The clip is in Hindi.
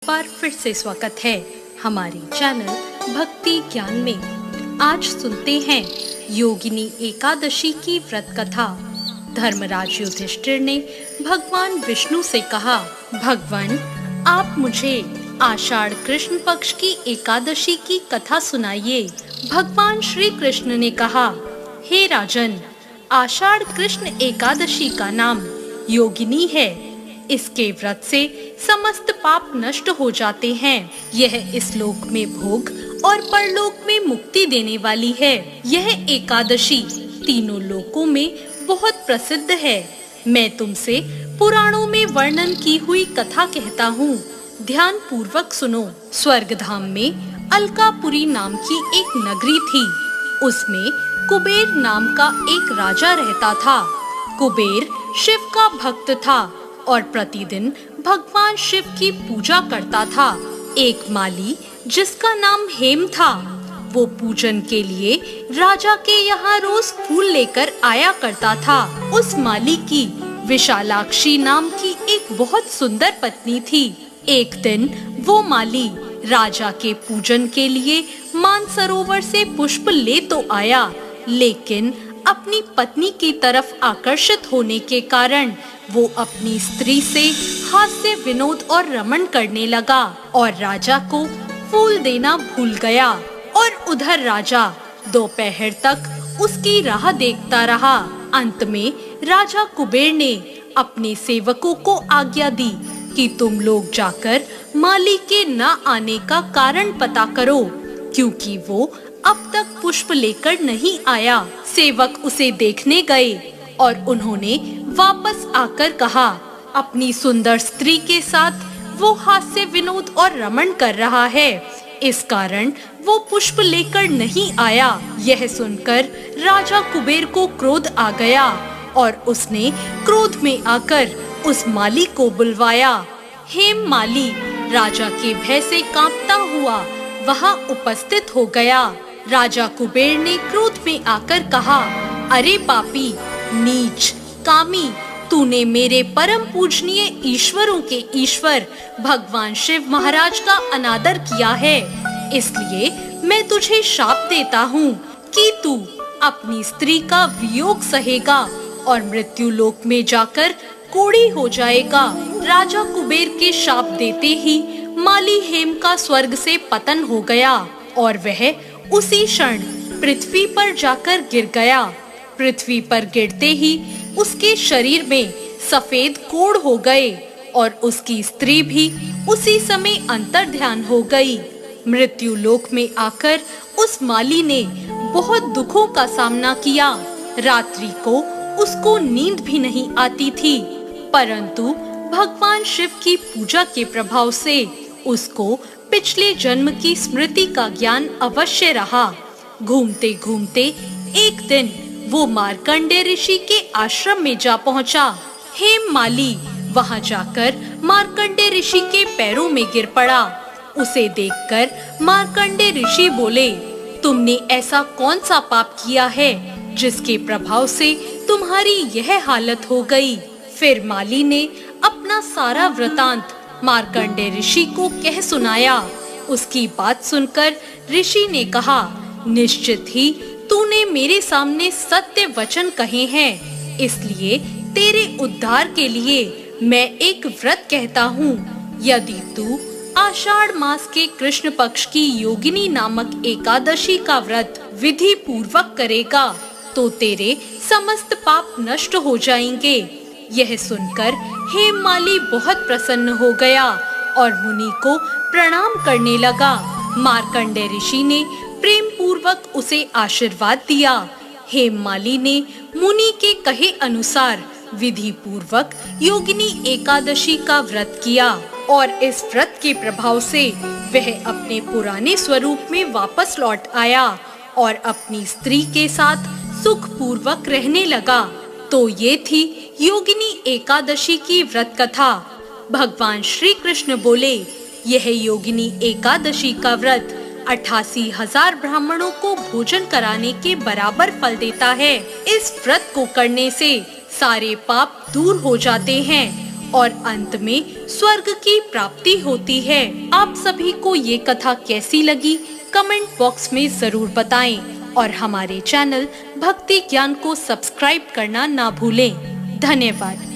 बार फिर से स्वागत है हमारे चैनल भक्ति ज्ञान में। आज सुनते हैं योगिनी एकादशी की व्रत कथा। धर्मराज युधिष्ठिर ने भगवान विष्णु से कहा, भगवान आप मुझे आषाढ़ कृष्ण पक्ष की एकादशी की कथा सुनाइए। भगवान श्री कृष्ण ने कहा, हे राजन, आषाढ़ कृष्ण एकादशी का नाम योगिनी है। इसके व्रत से समस्त पाप नष्ट हो जाते हैं। यह इस लोक में भोग और परलोक में मुक्ति देने वाली है। यह एकादशी तीनों लोकों में बहुत प्रसिद्ध है। मैं तुमसे पुराणों में वर्णन की हुई कथा कहता हूँ, ध्यान पूर्वक सुनो। स्वर्गधाम में अलकापुरी नाम की एक नगरी थी। उसमें कुबेर नाम का एक राजा रहता था। कुबेर शिव का भक्त था और प्रतिदिन भगवान शिव की पूजा करता था। एक माली जिसका नाम हेम था, वो पूजन के लिए राजा के यहाँ रोज फूल लेकर आया करता था। उस माली की विशालाक्षी नाम की एक बहुत सुंदर पत्नी थी। एक दिन वो माली राजा के पूजन के लिए मानसरोवर से पुष्प ले तो आया, लेकिन अपनी पत्नी की तरफ आकर्षित होने के कारण वो अपनी स्त्री से हास्य विनोद और रमण करने लगा और राजा को फूल देना भूल गया। और उधर राजा दोपहर तक उसकी राह देखता रहा। अंत में राजा कुबेर ने अपने सेवकों को आज्ञा दी कि तुम लोग जाकर माली के न आने का कारण पता करो, क्योंकि वो अब तक पुष्प लेकर नहीं आया। सेवक उसे देखने गए और उन्होंने वापस आकर कहा, अपनी सुंदर स्त्री के साथ वो हास्य विनोद और रमण कर रहा है, इस कारण वो पुष्प लेकर नहीं आया। यह सुनकर राजा कुबेर को क्रोध आ गया और उसने क्रोध में आकर उस माली को बुलवाया। हेम माली राजा के भय से कांपता हुआ वहां उपस्थित हो गया। राजा कुबेर ने क्रोध में आकर कहा, अरे पापी, नीच, कामी, तूने मेरे परम पूजनीय ईश्वरों के ईश्वर भगवान शिव महाराज का अनादर किया है। इसलिए मैं तुझे शाप देता हूँ कि तू अपनी स्त्री का वियोग सहेगा और मृत्यु लोक में जाकर कोढ़ी हो जाएगा। राजा कुबेर के शाप देते ही माली हेम का स्वर्ग से पतन हो गया और वह उसी क्षण पृथ्वी पर जाकर गिर गया। पृथ्वी पर गिरते ही उसके शरीर में सफेद कोढ़ हो गए और उसकी स्त्री भी उसी समय अंतर्ध्यान हो गई। मृत्यु लोक में आकर उस माली ने बहुत दुखों का सामना किया। रात्रि को उसको नींद भी नहीं आती थी, परंतु भगवान शिव की पूजा के प्रभाव से उसको पिछले जन्म की स्मृति का ज्ञान अवश्य रहा। घूमते घूमते एक दिन वो मार्कंडेय ऋषि के आश्रम में जा पहुंचा। हेम माली वहां जाकर मार्कंडेय ऋषि के पैरों में गिर पड़ा। उसे देखकर मार्कंडेय ऋषि बोले, तुमने ऐसा कौन सा पाप किया है जिसके प्रभाव से तुम्हारी यह हालत हो गई। फिर माली ने अपना सारा वृतांत मार्कंडेय ऋषि को कह सुनाया। उसकी बात सुनकर ऋषि ने कहा, निश्चित ही तूने मेरे सामने सत्य वचन कहे हैं, इसलिए तेरे उद्धार के लिए मैं एक व्रत कहता हूँ। यदि तू आषाढ़ मास के कृष्ण पक्ष की योगिनी नामक एकादशी का व्रत विधि पूर्वक करेगा तो तेरे समस्त पाप नष्ट हो जाएंगे। यह सुनकर हेममाली बहुत प्रसन्न हो गया और मुनि को प्रणाम करने लगा। मार्कंडेय ऋषि ने प्रेम पूर्वक उसे आशीर्वाद दिया। हेममाली ने मुनि के कहे अनुसार विधि पूर्वक योगिनी एकादशी का व्रत किया और इस व्रत के प्रभाव से वह अपने पुराने स्वरूप में वापस लौट आया और अपनी स्त्री के साथ सुख पूर्वक रहने लगा। तो ये थी योगिनी एकादशी की व्रत कथा। भगवान श्री कृष्ण बोले, यह योगिनी एकादशी का व्रत 88,000 ब्राह्मणों को भोजन कराने के बराबर फल देता है। इस व्रत को करने से सारे पाप दूर हो जाते हैं और अंत में स्वर्ग की प्राप्ति होती है। आप सभी को ये कथा कैसी लगी कमेंट बॉक्स में जरूर बताएं और हमारे चैनल भक्ति ज्ञान को सब्सक्राइब करना ना भूलें। धन्यवाद।